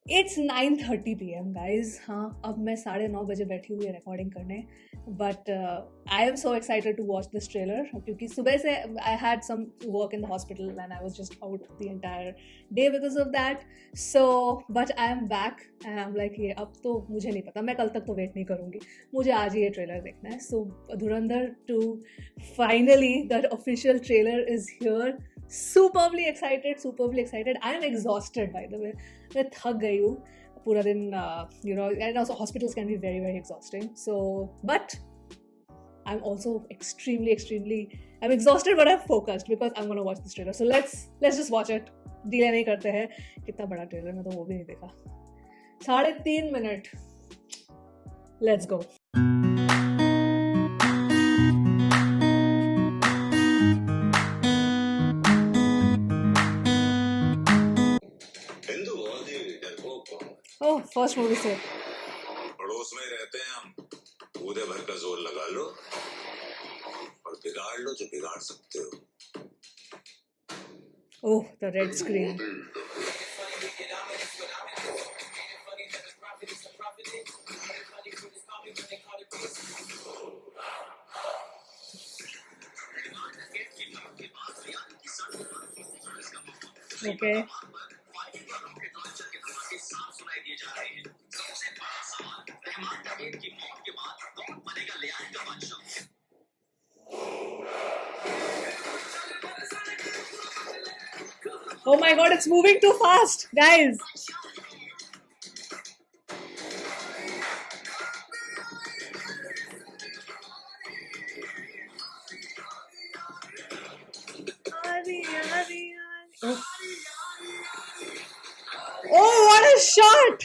It's 9:30 PM guys. हाँ अब मैं 9:30 बजे बैठी हुई है रिकॉर्डिंग करने, but I am so excited to watch this trailer क्योंकि सुबह से I had some work in the hospital and I was just out the entire day because of that. So but I am back and I am like ये अब तो मुझे नहीं पता, मैं कल तक तो वेट नहीं करूँगी, मुझे आज ही ये ट्रेलर देखना है. सो धुरंधर 2 finally that official trailer is here. Superbly excited. I am exhausted, by the way. मैं थक गई हूँ पूरा दिन, and also hospitals can be very very exhausting. So, but I'm also extremely, I'm exhausted but I'm focused because I'm gonna watch this trailer. So let's just watch it. Delay नहीं करते हैं. कितना बड़ा ट्रेलर, मैं तो वो भी नहीं देखा. 3.5 minute. Let's go. Oh, first movie से. पड़ोस में रहते हैं हम, कूदे भर का जोर लगा लो और बिगाड़ लो जो बिगाड़ सकते हो. Oh, the red screen. Okay. Oh my god, it's moving too fast, guys. Oh, what a shot!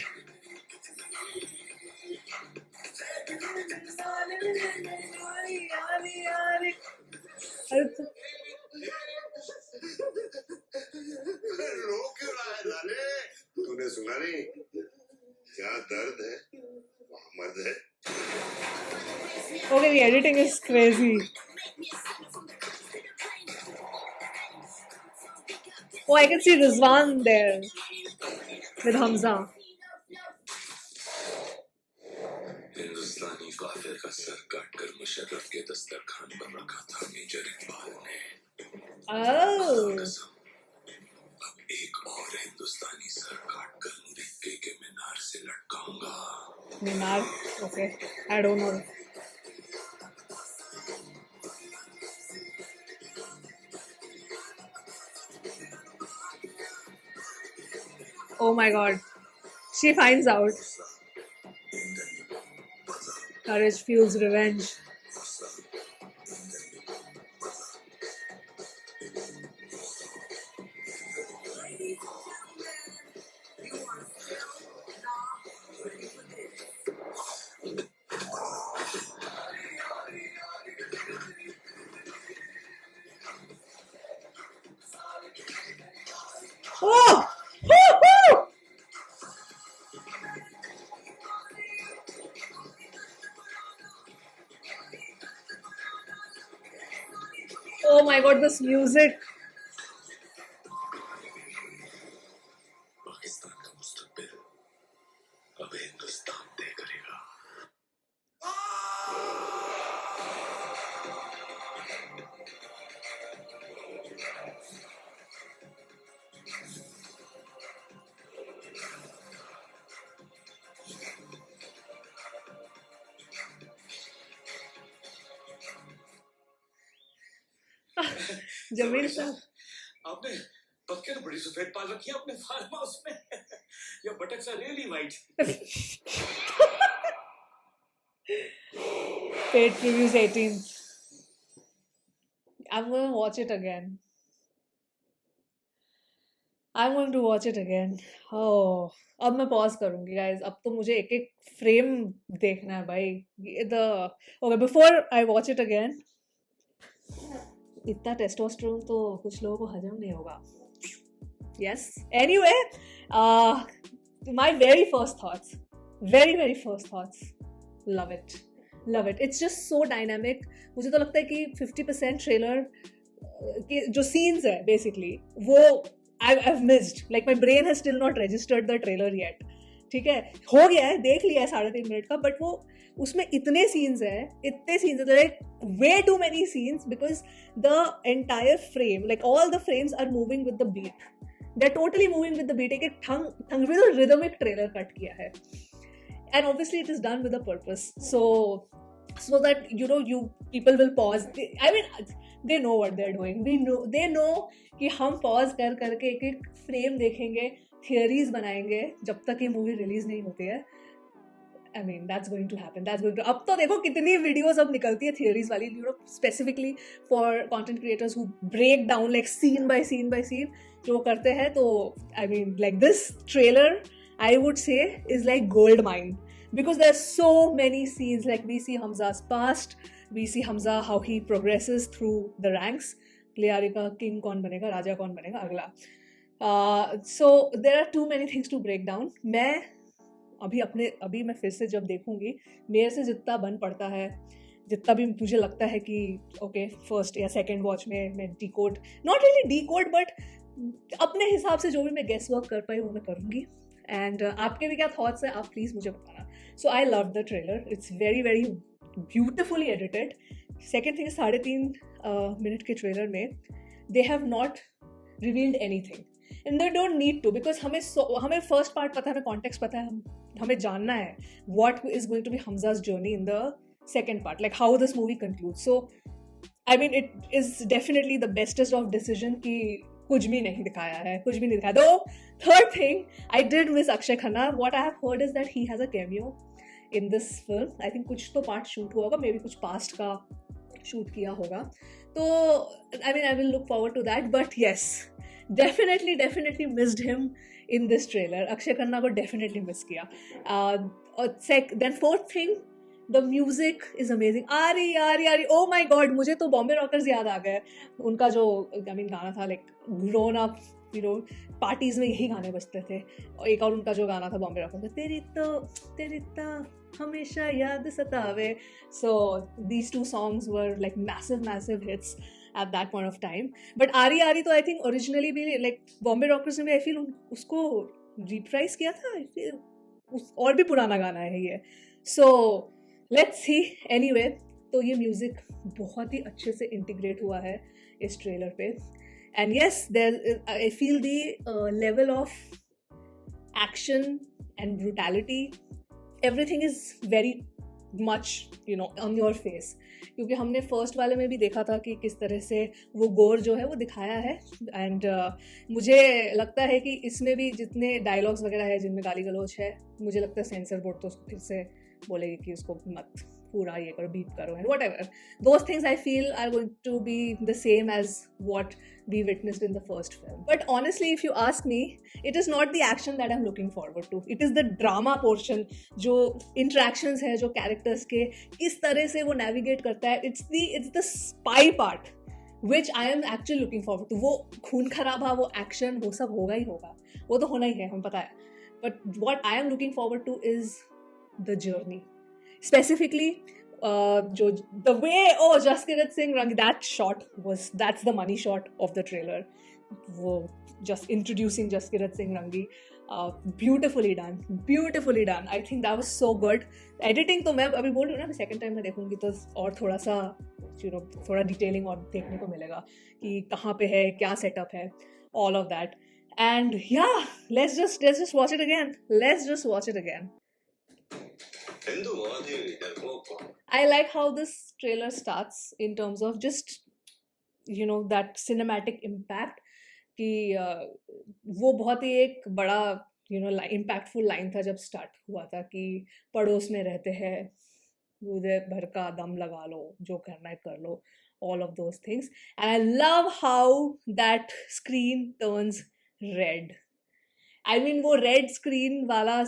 रो क्यों रहा है लाले? तूने सुना नहीं? क्या दर्द है वहाँ मर्द है. Okay, the editing is crazy. Oh, I can see Rizwan there with Hamza. हिंदुस्तानी काफिर का सर काटकर मुशर्रफ के दस्तरखान पर रखा था मेजर इकबाल ने. Oh. अब एक और हिंदुस्तानी सर काटकर मक्के के मीनार से लटकाऊंगा. Minar? Okay, I don't know. Oh my god. She finds out. Courage fuels revenge. Oh! Woo-hoo! Oh my god, this music. Pakistan का मुस्तकबिल अब हिंदुस्तान तय करेगा. जमील साहब, आपने बतखें तो बड़ी सफेद पाल रखी है अपने फार्म हाउस में. Your buttocks are really white. paid previews 18th. I'm going to watch it again. Oh, अब मैं पॉज करूंगी गाइस. अब तो मुझे एक एक फ्रेम देखना है भाई. Okay, before I watch it again, इतना टेस्टोस्टेरोन तो कुछ लोगों को हजम नहीं होगा. Yes. Anyway, my very first thoughts. Love it. It's just so dynamic. मुझे तो लगता है कि 50% ट्रेलर के जो सीन्स है बेसिकली वो I've missed. Like my brain has still not registered the trailer yet. ठीक है, हो गया है, देख लिया है 3.5 मिनट का, बट वो उसमें इतने सीन्स है, like way too many scenes, because the entire frame, like all the frames are moving with the beat. They are totally moving with the beat. एक ठंग रिदमिक ट्रेलर कट किया है, and obviously it is done with a purpose, so that you people will pause. They know what they're doing. They know कि हम pause करके एक frame देखेंगे, theories बनाएंगे जब तक ये मूवी रिलीज नहीं होती है. I mean, that's going to happen. अब तो देखो कितनी वीडियोस अब निकलती है थियरीज वाली, specifically for content creators who break down like scene by scene जो करते हैं. तो I mean, like this trailer, I would say, is like gold mine, because there are so many scenes. Like we see Hamza's past, we see Hamza how he progresses through the ranks. Cleary का king कौन बनेगा, राजा कौन बनेगा अगला. So there are too many things to break down. अभी मैं फिर से जब देखूंगी, मेरे से जितना बन पड़ता है, जितना भी मुझे लगता है कि ओके फर्स्ट या सेकेंड वॉच में मैं decode, not really decode, but अपने हिसाब से जो भी मैं गेस वर्क कर पाई वो मैं करूँगी. एंड आपके भी क्या थॉट्स है, आप प्लीज़ मुझे बताना. So I love the trailer. It's very very beautifully edited. Second thing, 3.5 minute के ट्रेलर में they have not revealed anything, and they don't need to, because हमें फर्स्ट पार्ट पता है, हमें कॉन्टेक्स्ट पता है, हमें जानना है what is going to be Hamza's journey in the second part, like how this movie concludes. So I mean, it is definitely the bestest of decision कि कुछ भी नहीं दिखाया. Though third thing, I did miss Akshay Khanna. What I have heard is that he has a cameo in this film. I think कुछ तो part shoot हुआ होगा, may be कुछ पास्ट का शूट किया होगा. तो I mean, I will look forward to that. But yes, definitely missed him in this trailer. Akshay Khanna को definitely miss किया. Then fourth thing, the music is amazing. आरी oh my god, मुझे तो Bombay rockers याद आ गए. उनका जो गाना था, like grown up, पार्टीज में यही गाने बजते थे. और एक और उनका जो गाना था बॉम्बे रॉकर्स में, तेरी तो हमेशा याद सतावे. So these two songs were like massive hits at that point of time. But आरी तो I think originally भी like बॉम्बे रॉकर्स में I feel उसको reprise किया था. और भी पुराना गाना है ये. So let's see. Anyway, तो ये म्यूजिक बहुत ही अच्छे से इंटीग्रेट हुआ है इस ट्रेलर पे. And yes, I feel the level of action and brutality, everything is very much on your face. क्योंकि हमने फर्स्ट वाले में भी देखा था कि किस तरह से वो गोर जो है वो दिखाया है. एंड मुझे लगता है कि इसमें भी जितने डायलॉग्स वगैरह है जिनमें गाली गलौज है, मुझे लगता है सेंसर बोर्ड तो उसको फिर से बोलेगी कि उसको मत पूरा ये करो, बीप करो, and whatever. Those things I feel are going to be the same as what we witnessed in the first film. But honestly, if you ask me, it is not the action that I'm looking forward to. It is the drama portion, जो interactions है, जो characters के किस तरह से वो navigate करता है. It's the spy part which I am actually looking forward to. वो खून खराबा, वो action, वो सब होगा ही होगा, वो तो होना ही है, हमें पता है. But what I am looking forward to is the journey. Specifically, the way Jaskirat Singh Rangi, that's the money shot of the trailer. वो just introducing Jaskirat Singh Rangi, beautifully done. I think that was so good. Editing तो मैं अभी बोल रही हूँ ना, second time में देखूंगी तो और थोड़ा सा थोड़ा डिटेलिंग और देखने को मिलेगा कि कहाँ पे है, क्या सेटअप है, all of that. And yeah, let's just watch it again. I like how this trailer starts in terms of just that cinematic impact कि वो बहुत ही एक बड़ा impactful line था जब start हुआ था कि पड़ोस में रहते हैं, उधर भर का दम लगा लो, जो करना है कर लो, all of those things. And I love how that screen turns red. I mean, वो रेड स्क्रीन वाला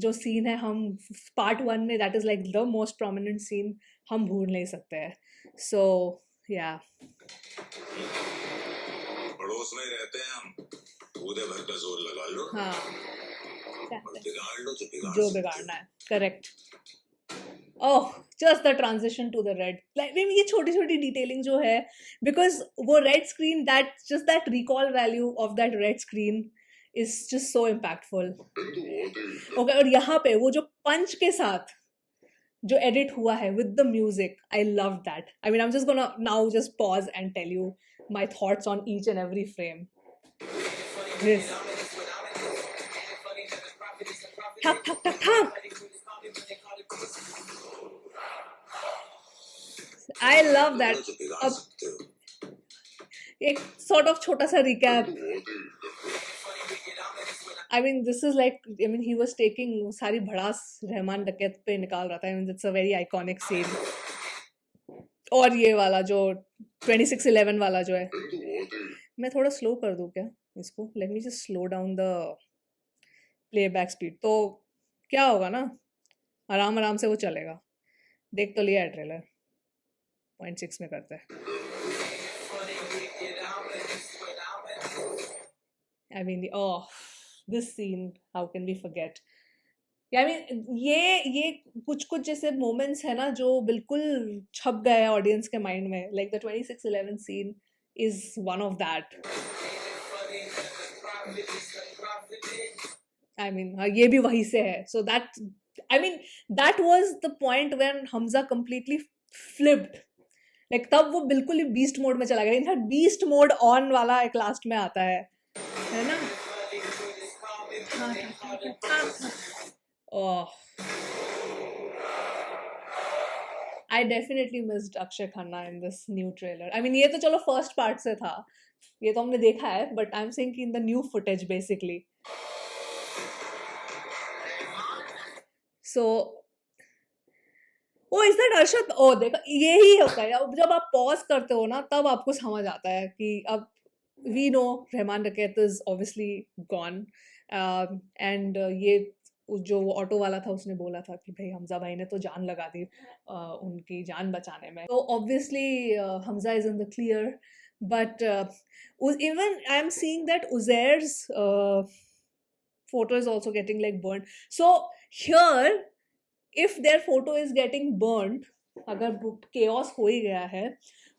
जो सीन है, हम पार्ट 1 में, that is like the most prominent scene, हम भूल नहीं सकते हैं. सो या पड़ोस में रहते हैं हम, उधर भर का जोर लगा लो. हाँ, और बिगाड़ लो जो बिगाड़ना है. Correct. Oh, just the transition to the red. Like maybe ये छोटी छोटी detailing जो है, because वो red screen, that just that recall value of that red screen is just so impactful. Okay, और यहाँ पे वो जो punch के साथ जो edit हुआ है with the music, I love that. I mean, I'm just gonna now just pause and tell you my thoughts on each and every frame. This. Thak thak thak thak. I love that. जो बिगाड़ अब सकते हो एक sort of छोटा सा recap. I mean, this is like, I mean, he was taking सारी भड़ास रहमान डकैत पे निकाल रहा था. I mean, it's a very iconic scene. और ये वाला जो 2611 वाला जो है, मैं थोड़ा स्लो कर दूं क्या इसको? Let me just slow down the playback speed, तो क्या होगा ना, आराम आराम से वो चलेगा. देख तो लिया है ट्रेलर. 0.6 में करते हैं. I mean, oh, this scene, how can we forget? I mean, ये कुछ कुछ जैसे moments है ना जो बिल्कुल छप गए हैं ऑडियंस के माइंड में. Like the 2611 scene is one of that. I mean, ये भी वहीं से है. So that, I mean, that was the point when Hamza completely flipped. Like तब वो बिल्कुल ही beast mode में चला गया. इनफैक्ट beast mode on वाला एक लास्ट में आता है ना? Oh, I definitely missed Akshay Khanna in this new trailer. I mean, ये तो चलो first part से था, ये तो हमने देखा है, but I'm saying कि in the new footage basically. So, oh, is that Arshad? Oh, देखा, यही होता है. अब जब आप pause करते हो ना, तब आपको समझ आता है कि अब we know रहमान डकैत is obviously gone, and ये जो ऑटो वाला था उसने बोला था कि भाई हमजा भाई ने तो जान लगा दी उनकी जान बचाने में. तो obviously Hamza is in the clear, but even I am seeing that Uzair's photo is also getting like burnt. So here, if their photo is getting burnt, अगर chaos हो ही गया है,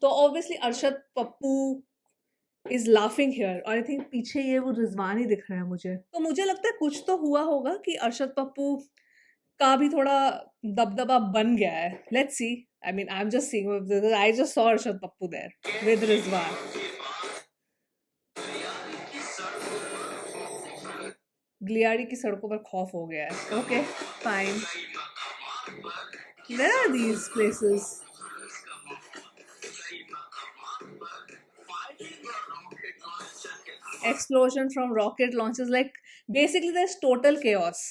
तो obviously Arshad Pappu is laughing here. और आई थिंक पीछे ये वो रिजवान ही दिख रहा है मुझे. तो मुझे लगता है कुछ तो हुआ होगा कि अरशद पप्पू का भी थोड़ा दबदबा बन गया है. Let's see. I mean, I am just seeing, I just saw Arshad Pappu there with Rizwan. ग्लियारी की सड़कों पर खौफ हो गया है. Okay, fine. Where are these places? Explosion from rocket launches. Like, basically there's total chaos.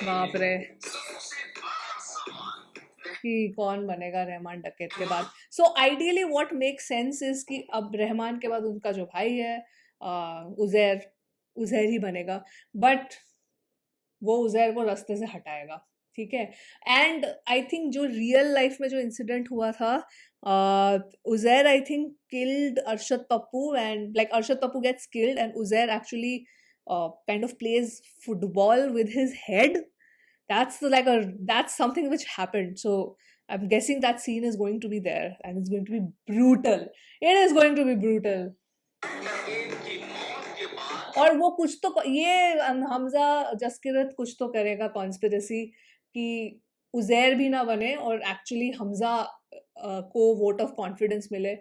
बाप रे, कि कौन बनेगा रहमान डकैत के बाद. So ideally what makes sense is कि अब रहमान के बाद उनका जो भाई है उजैर ही बनेगा. बट वो उजैर को रास्ते से हटाएगा, ठीक है. एंड आई थिंक जो रियल लाइफ में जो इंसिडेंट हुआ था, Uzair I think killed Arshad Pappu, and like Arshad Pappu gets killed and Uzair actually kind of plays football with his head. That's something which happened. So I'm guessing that scene is going to be there and it's going to be brutal. It is going to be brutal. और वो कुछ तो ये हमजा जसकिरत कुछ तो करेगा conspiracy कि उजैर भी ना बने और एक्चुअली हमजा को वोट ऑफ कॉन्फिडेंस मिले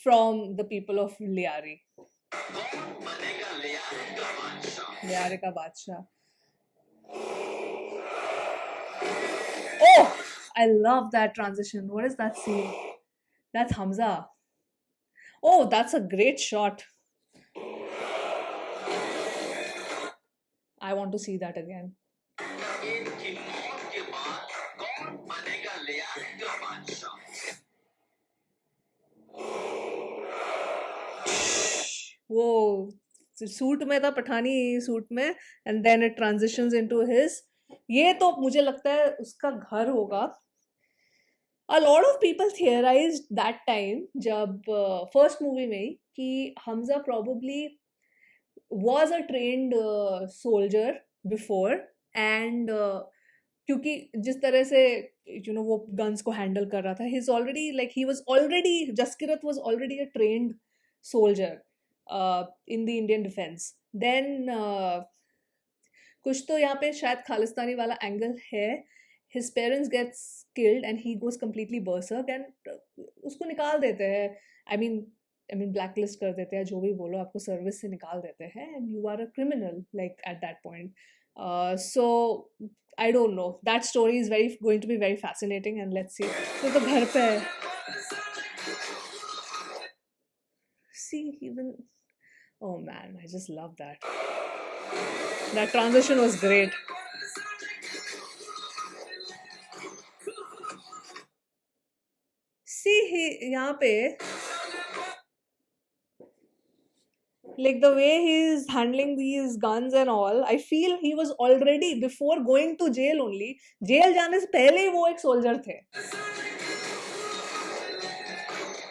from the people of Lyari. Lyari का बादशाह. Oh, I love that transition. What is that scene? That's Hamza. Oh, that's a great shot. I want to see that again. वो सूट में था, Pathani suit में, and then it transitions into his. ये तो मुझे लगता है उसका घर होगा. A lot of people theorized that time जब फर्स्ट मूवी में कि Hamza probably was a trained soldier before, and क्योंकि जिस तरह से वो guns को handle कर रहा था, he's already like he was already Jaskirat was already a trained soldier in the Indian defense. Then कुछ तो यहाँ पे शायद खालिस्तानी वाला एंगल है. His parents gets killed and he goes completely berserk and उसको निकाल देते हैं. I mean blacklist कर देते हैं, जो भी बोलो, आपको सर्विस से निकाल देते हैं and you are a criminal like at that point. So I don't know. That story is going to be very fascinating and let's see. तो घर पे है. See even, oh man, I just love that. That transition was great. See, यहाँ पे like the way he is handling these guns and all, I feel he was already, before going to jail only, jail जाने से पहले ही वो एक soldier थे.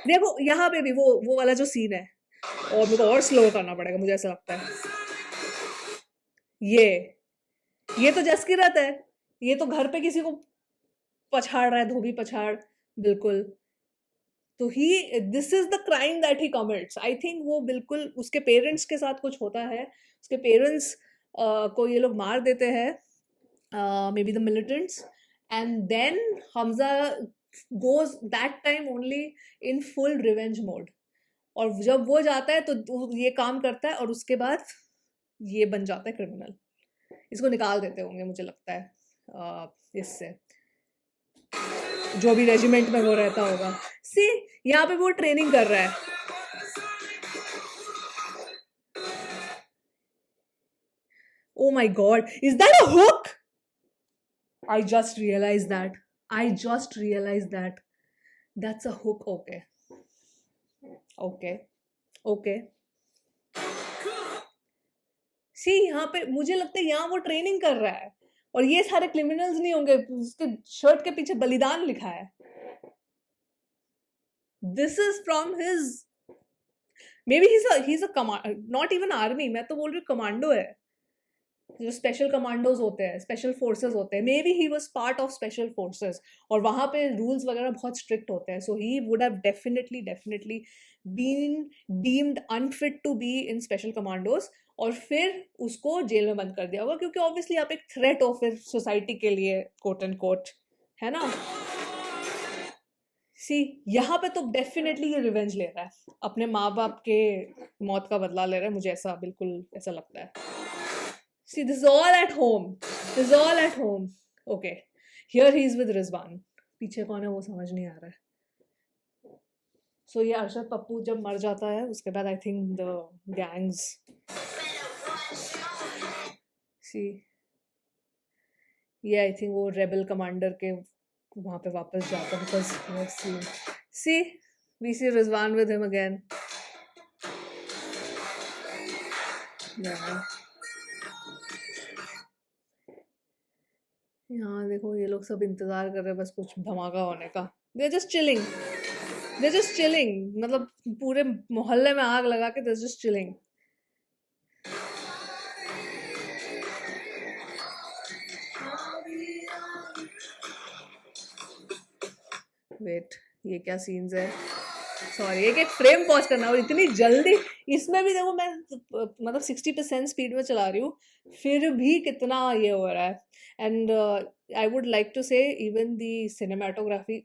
देखो यहाँ पे भी वो वाला जो सीन है, और मुझे और स्लो करना पड़ेगा, मुझे ऐसा लगता है. ये तो जसकीरत है, ये तो घर पे किसी को पछाड़ रहा है, धोबी पछाड़, बिल्कुल. तो this is the crime that he commits. I think वो बिल्कुल उसके पेरेंट्स के साथ कुछ होता है, उसके पेरेंट्स को ये लोग मार देते हैं, maybe the militants, and then Hamza goes that time only in full revenge mode. और जब वो जाता है तो ये काम करता है और उसके बाद ये बन जाता है क्रिमिनल. इसको निकाल देते होंगे मुझे लगता है इससे, जो भी रेजिमेंट में वो रहता होगा. सी यहाँ पे वो ट्रेनिंग कर रहा है. Oh my god, is that a hook? I just realized that. That's a hook. Okay. सी यहाँ पे मुझे लगता है यहाँ वो ट्रेनिंग कर रहा है, और ये सारे क्रिमिनल्स नहीं होंगे, उसके शर्ट के पीछे बलिदान लिखा है. This is from his, may be he's a not even army, मैं तो बोल रही हूँ कमांडो है, जो स्पेशल कमांडोज होते हैं, स्पेशल फोर्सेस होते हैं. Maybe he was part of special forces, और वहां पे रूल्स वगैरह बहुत स्ट्रिक्ट होते हैं. So he would have definitely been deemed unfit to be in special commandos, और फिर उसको जेल में बंद कर दिया होगा, क्योंकि ऑब्वियसली आप एक थ्रेट हो फिर सोसाइटी के लिए, कोट एंड कोट, है ना. सी यहाँ पे तो डेफिनेटली ये रिवेंज ले रहा है, अपने माँ बाप के मौत का बदला ले रहा है, मुझे ऐसा बिल्कुल ऐसा लगता है. See, this is all at home. Okay, here he is with Rizwan. पीछे कौन है वो समझ नहीं आ रहा है. So ये अरशद पप्पू जब मर जाता है, उसके बाद I think the gangs. See, I think वो रेबल कमांडर के वहाँ पे वापस जाता है, because let's see, we see Rizwan with him again. Yeah. यहाँ देखो ये लोग सब इंतजार कर रहे हैं बस कुछ धमाका होने का. They're just chilling. मतलब पूरे मोहल्ले में आग लगा के they're just chilling. वेट, ये क्या सीन्स है? सॉरी, एक फ्रेम पॉज करना, और इतनी जल्दी. इसमें भी देखो मैं मतलब 60% स्पीड में चला रही हूँ, फिर भी कितना ये हो रहा है. And I would like to say even the cinematography,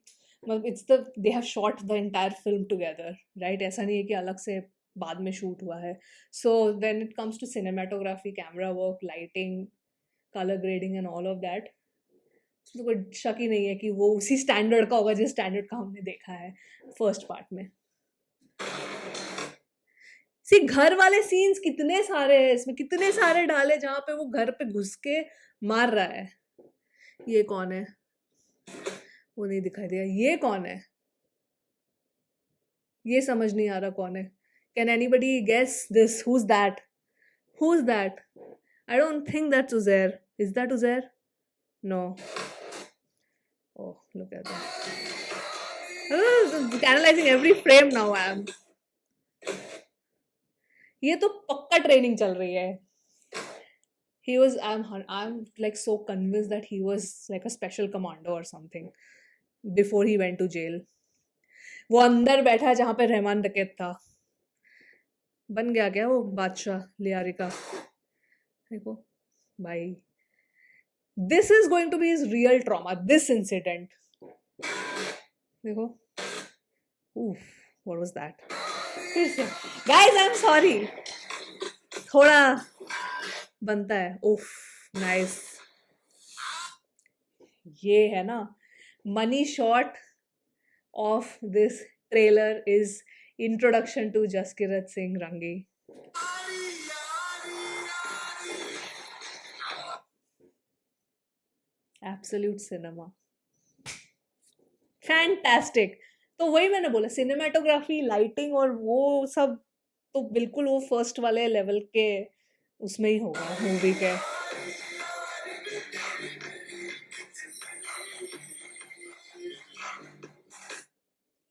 मतलब it's the they have shot the entire film together, right. ऐसा नहीं है कि अलग से बाद में शूट हुआ है. So when it comes to cinematography, camera work, lighting, colour grading and all of that, उसमें कोई शक ही नहीं है कि वो उसी स्टैंडर्ड का होगा जिस स्टैंडर्ड का हमने देखा है फर्स्ट पार्ट में. सी घर वाले सीन्स कितने सारे हैं इसमें, कितने सारे डाले जहां पे वो घर पे घुस के मार रहा है. ये कौन है? वो नहीं दिखाई दिया. ये कौन है? ये समझ नहीं आ रहा कौन है. Can anybody guess this? Who's that? I don't think that's Uzair. Is that Uzair? No. Oh, look at that. Analyzing every frame now I am. ये तो पक्का ट्रेनिंग चल रही है. He was, I'm like so convinced that he was like a special commando or something before he went to jail. वो अंदर बैठा है जहाँ पे रहमान डकैत था. बन गया क्या वो बादशाह लियारी का? देखो भाई, this is going to be his real trauma, this incident. देखो, oof, what was that? फिर से guys, I'm sorry, थोड़ा बनता है. उफ, नाइस. ये है ना, money shot of this trailer is introduction to Jaskirat Singh Rangi. Absolute cinema, fantastic. तो वही मैंने बोला, सिनेमाटोग्राफी, लाइटिंग और वो सब तो बिल्कुल वो फर्स्ट वाले लेवल के उसमें ही होगा मूवी के.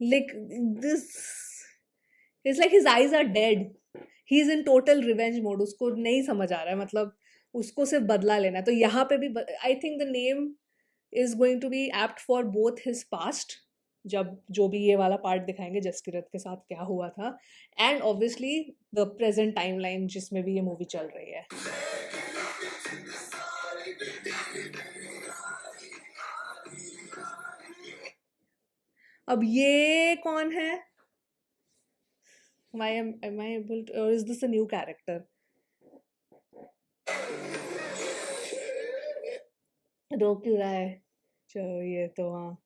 Like this, it's like his eyes are dead. He's in total revenge mode. उसको नहीं समझ आ रहा है, मतलब उसको सिर्फ बदला लेना है. तो यहाँ पे भी I think the name is going to be apt for both his past, जब जो भी ये वाला पार्ट दिखाएंगे जसकीरत के साथ क्या हुआ था, and obviously the present timeline जिसमें भी ये मूवी चल रही है. अब ये कौन है? am I able to, or is this a new character? रो क्यों रहा है? चलो ये तो हाँ,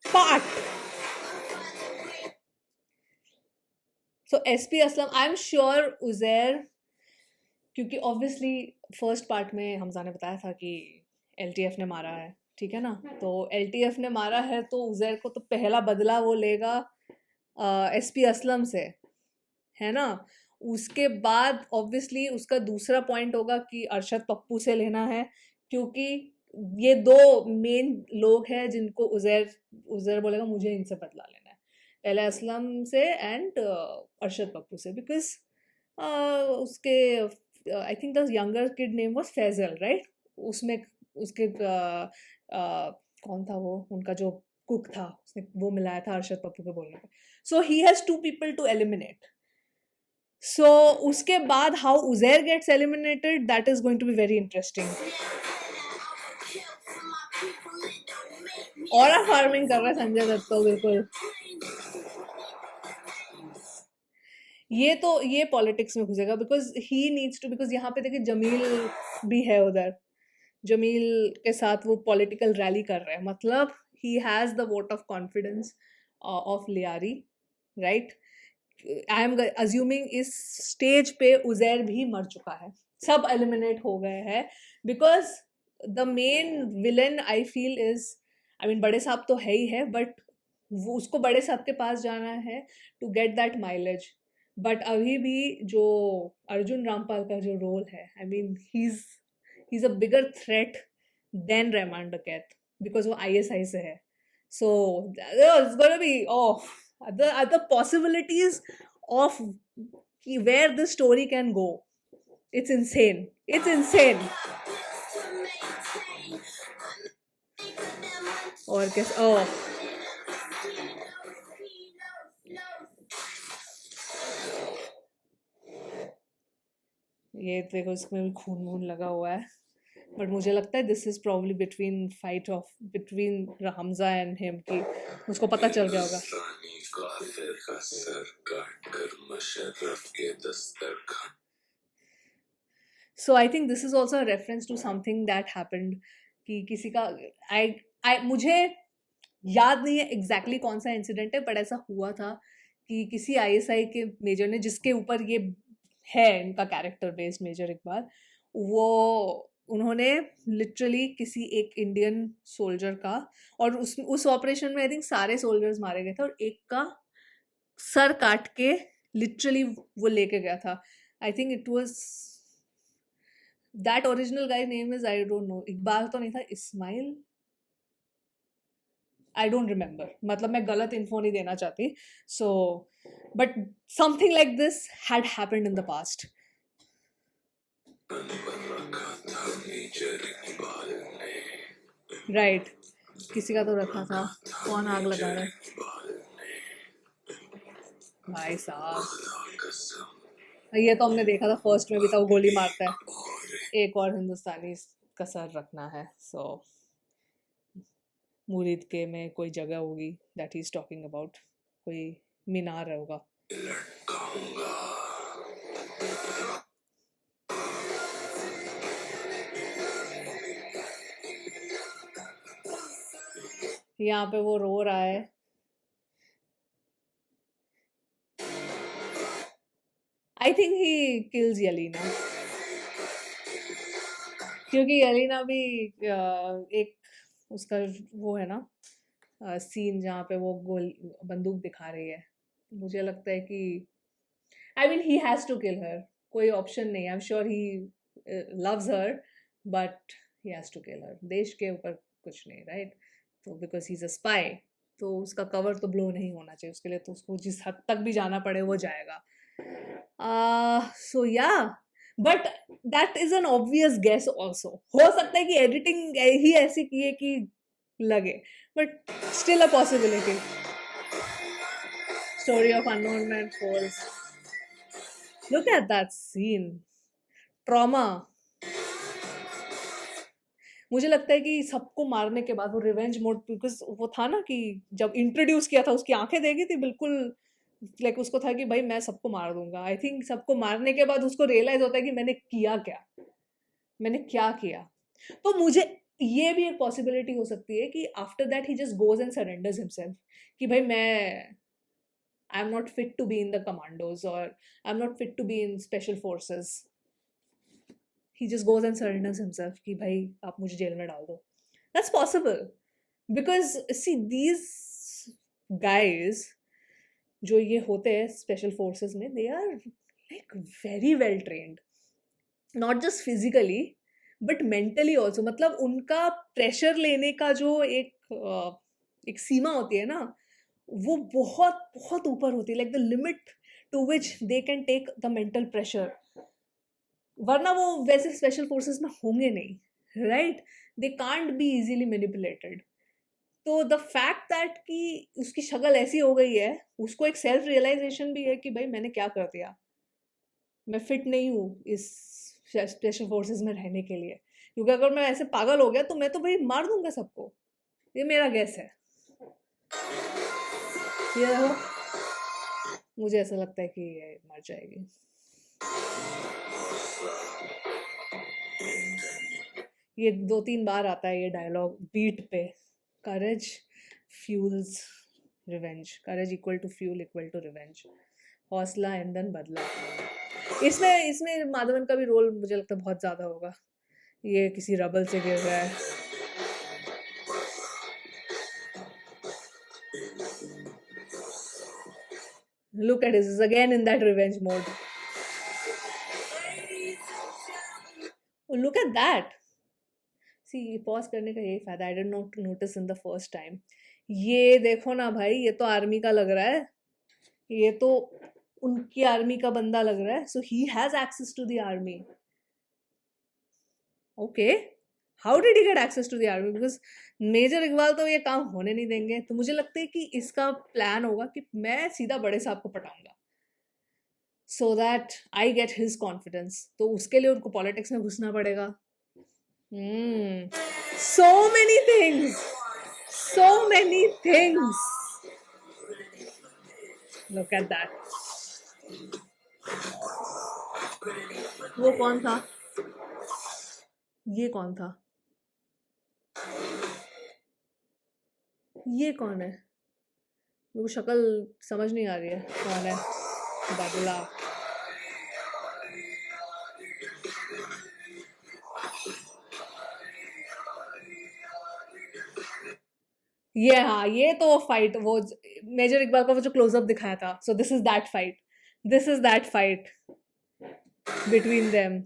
part. So SP Aslam, I am sure Uzair, क्योंकि ऑब्वियसली फर्स्ट पार्ट में हमजा ने बताया था कि LTF ने मारा है, ठीक है ना. तो LTF ने मारा है तो उजैर को तो पहला बदला वो लेगा SP असलम से, है ना. उसके बाद ऑब्वियसली उसका दूसरा पॉइंट होगा कि अरशद पप्पू से लेना है, क्योंकि ये दो मेन लोग हैं जिनको उजैर बोलेगा मुझे इनसे बदला लेना है, पहले असलम से एंड अरशद पप्पू से. बिकॉज उसके I think the younger kid name was Faisal, right. उसमें उसके कौन था वो, उनका जो कुक था, उसने वो मिलाया था अरशद पप्पू के बोलने पे. So he has 2 people to eliminate. So उसके बाद how Uzair gets eliminated, that is going to be very interesting. और फार्मिंग कर रहा है संजय दत्त तो बिल्कुल. ये पॉलिटिक्स में घुसेगा because he needs to, because यहाँ पे देखिए जमील भी है उधर, जमील के साथ वो पॉलिटिकल रैली कर रहे हैं, मतलब he has the vote of confidence of Lyari, right. I am assuming इस स्टेज पे उजैर भी मर चुका है, सब एलिमिनेट हो गए हैं, because the main villain I feel is, I mean बड़े साहब तो है ही है, बट वो उसको बड़े साहब के पास जाना है to get that mileage. But अभी भी जो अर्जुन रामपाल का जो रोल है, I mean he is a bigger threat than Rehman Dakait, because वो ISI से है. So it's gonna be other possibilities of where the story can go. It's insane. It's insane. और कैसे ये देखो, इसमें भी खून वून लगा हुआ है, बट मुझे लगता है this is probably between Hamza and him, कि उसको पता चल गया होगा. का सर काट कर मुशर्रफ के दस्तरखान. So I think this is also a reference to something that happened, कि किसी का मुझे याद नहीं है exactly कौन सा इंसिडेंट है, बट ऐसा हुआ था कि किसी ISI के मेजर ने, जिसके ऊपर ये है इनका कैरेक्टर बेस्ड मेजर इकबाल, वो उन्होंने लिटरली किसी एक इंडियन सोल्जर का, और उस ऑपरेशन में आई थिंक सारे सोल्जर्स मारे गए थे, और एक का सर काट के लिटरली वो लेके गया था. I think it was that original guy name is, I don't know, Iqbal तो नहीं था, इस्माइल, आई डोंट रिमेंबर, मतलब मैं गलत इन्फो नहीं देना चाहती. So but something like this had happened in the past. Right, किसी का तो रखा था. कौन आग लगा रहा है भाई साहब? ये तो हमने देखा था फर्स्ट में भी था, वो गोली मारता है. एक और हिंदुस्तानी का सर रखना है. सो मुरीद के में कोई जगह होगी that he is talking about, कोई मीनार होगा. यहाँ पे वो रो रहा है. आई थिंक ही किल्स यलीना, क्योंकि यलीना भी एक उसका वो है ना सीन जहाँ पे वो गोल बंदूक दिखा रही है. मुझे लगता है कि I mean he has to kill her, कोई ऑप्शन नहीं. I am sure he loves her, but he has to kill her. देश के ऊपर कुछ नहीं, राइट? तो because he is a spy, तो उसका कवर तो ब्लो नहीं होना चाहिए उसके लिए. तो उसको जिस हद तक भी जाना पड़े वो जाएगा. So yeah, but that is an obvious guess also. हो सकता है कि एडिटिंग ही ऐसी की है कि लगे, but still a possibility. Story of unknown man falls. Look at that scene. Trauma. मुझे लगता है कि सबको मारने के बाद वो रिवेंज मोड, बिकॉज वो था ना कि जब इंट्रोड्यूस किया था उसकी आंखें देखी थी बिल्कुल लाइक उसको था कि भाई मैं सबको मार दूंगा. आई थिंक सबको मारने के बाद उसको रियलाइज होता है कि मैंने किया क्या, मैंने क्या किया. तो मुझे ये भी एक पॉसिबिलिटी हो सकती है कि after that he just goes and surrenders himself, कि भाई मैं I am not fit to be in the commandos और I am not fit to be in special forces. he just goes and surrenders himself कि भाई आप मुझे jail में डाल दो. That's possible because see these guys जो ये होते हैं स्पेशल फोर्सेस में, they are like very well trained, not just physically but mentally also. मतलब उनका प्रेशर लेने का जो एक सीमा होती है ना, वो बहुत बहुत ऊपर होती है, like the limit to which they can take the mental pressure. वरना वो वैसे स्पेशल फोर्सेस में होंगे नहीं, right? They can't be easily manipulated. तो द फैक्ट दैट कि उसकी शक्ल ऐसी हो गई है, उसको एक सेल्फ रियलाइजेशन भी है कि भाई मैंने क्या कर दिया, मैं फिट नहीं हूँ इस स्पेशल फोर्सेस में रहने के लिए. क्योंकि अगर मैं ऐसे पागल हो गया तो मैं तो भाई मार दूंगा सबको. ये मेरा गैस है. ये देखो, मुझे ऐसा लगता है कि ये मर जाएगी. ये 2-3 बार आता है ये डायलॉग बीट पे. Courage fuels revenge. Courage equal to fuel equal to revenge. हौसला ईंधन बदला. इसमें माधवन का भी रोल मुझे लगता है बहुत ज़्यादा होगा. ये किसी रबल से गिर रहा है. Look at this, is again in that revenge mode. Oh, look at that. See, pause करने का यही फायदा. I did not notice in the first time. ये देखो ना भाई, ये तो आर्मी का लग रहा है. ये तो उनकी आर्मी का बंदा लग रहा है. So he has access to the army. Okay, how did he get access to the army? Because major Iqbal तो ये काम होने नहीं देंगे. तो मुझे लगता है कि इसका प्लान होगा कि मैं सीधा बड़े साहब को पटाऊंगा so that I get his confidence. तो उसके लिए उनको पॉलिटिक्स में घुसना पड़ेगा. So many things. So many things. Look at that. वो कौन था? ये कौन था? ये कौन है? मेरे को शक्ल समझ नहीं आ रही है कौन है. बदला. ये हाँ, ये तो फाइट, वो मेजर इकबाल का वो जो क्लोजअप दिखाया था. So this is that fight. This is that fight between them.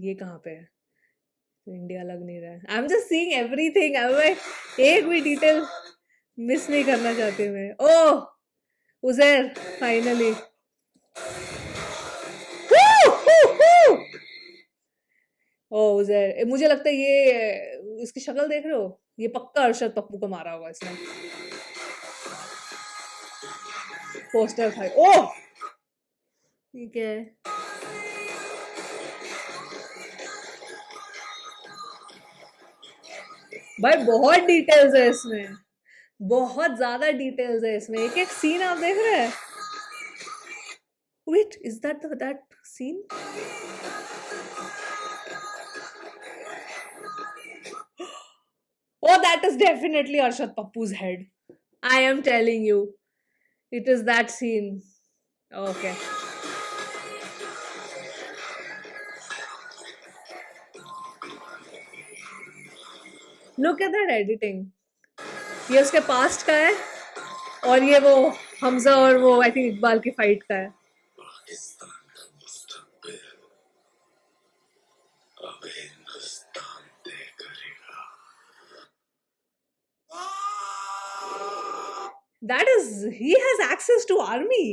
ये कहाँ पे है? तो इंडिया लग नहीं रहा है. आई एम जस्ट सीइंग एवरीथिंग. मैं एक भी डिटेल मिस नहीं करना चाहती मैं. ओह उजैर फाइनली. ओह उजैर, मुझे लगता है ये इसकी शक्ल देख रहे हो, ये पक्का अरशद पप्पू को मारा होगा इसने. पोस्टर था. ओह ठीक है. भाई बहुत डिटेल्स है इसमें, बहुत ज्यादा डिटेल्स है इसमें. एक एक सीन आप देख रहे हैं. Wait, is that scene? Oh, that is definitely Arshad Pappu's head. I am telling you. It is that scene. Okay. Look at that editing. ये उसके पास्ट का है और ये वो हमजा और वो आई थिंक इकबाल की फाइट का है. पाकिस्तान का मुस्तकबिल अब हिंदुस्तान तय करेगा. That is, he has access to army.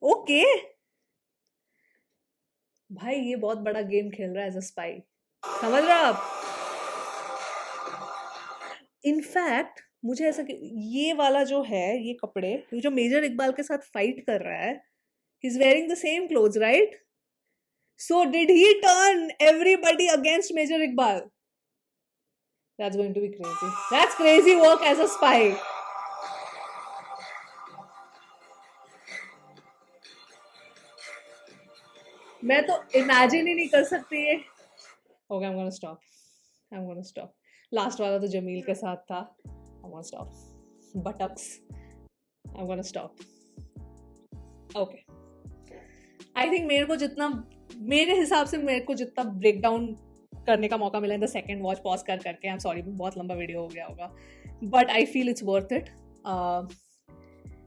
Okay. भाई ये बहुत बड़ा गेम खेल रहा है एज अ स्पाई. समझ रहे हो आप? इनफैक्ट मुझे ऐसा कि ये वाला जो है, ये कपड़े, ये जो मेजर इकबाल के साथ फाइट कर रहा है, he is wearing the same clothes, right? So did he turn everybody against major Iqbal? That's going to be crazy. That's crazy work as a spy. मैं तो इमेजिन ही नहीं कर सकती है. Okay, I'm gonna stop. Last वाला तो जमील के साथ था. I'm gonna stop. Buttocks. I'm gonna stop. Okay. I think मेरे हिसाब से मेरे को जितना ब्रेक डाउन करने का मौका मिला in the second watch pause करके, आई एम सॉरी बहुत लंबा वीडियो हो गया होगा, but I feel it's worth it.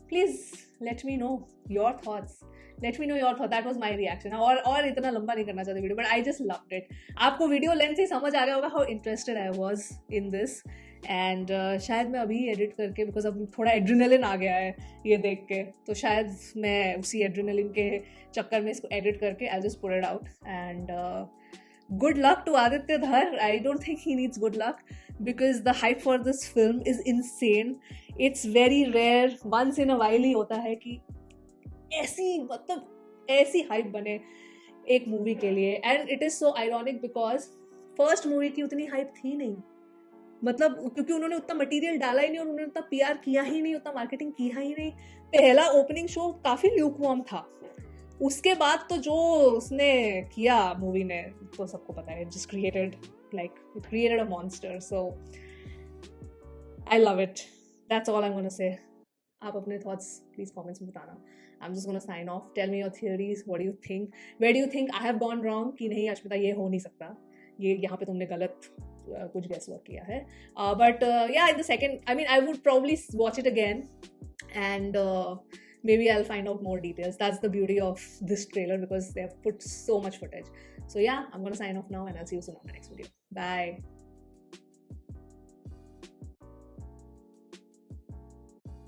Please let me know your thoughts. That was my reaction. और इतना लंबा नहीं करना चाहती video, but I just loved it. आपको वीडियो लेंथ से समझ आ गया होगा how interested I was in this. And शायद मैं अभी एडिट करके, बिकॉज अब थोड़ा एड्रेनलिन आ गया है ये देख के, तो शायद मैं उसी एड्रेनलिन के चक्कर में इसको एडिट करके I just put it out. And good luck to Aditya Dhar. I don't think he needs good luck because the hype for this film is insane. It's very rare, once in a while ही होता है कि ऐसी hype बने एक movie के लिए. And it is so ironic because first movie की उतनी हाइप थी नहीं, मतलब क्योंकि उन्होंने उतना मटेरियल डाला ही नहीं और उन्होंने उतना पीआर किया ही नहीं, उतना मार्केटिंग किया ही नहीं. पहला ओपनिंग शो काफी ल्यूकवार्म था. उसके बाद तो जो उसने किया मूवी ने, तो सबको पता है, just created a monster. So I love it. That's all I am gonna say. आप अपने थॉट्स प्लीज कमेंट्स में बताना. I am just gonna sign off. Tell me your theories. What do you think? Where do you think I have gone wrong कि नहीं अश्मिता ये हो नहीं सकता, ये यहाँ पे तुमने गलत कुछ गेस वर्क किया है. बट या in the second, I mean I would probably watch it again and maybe I'll find out more details. That's the beauty of this trailer because they have put so much footage. So yeah, I'm gonna sign off now and I'll see you soon on the next video. Bye.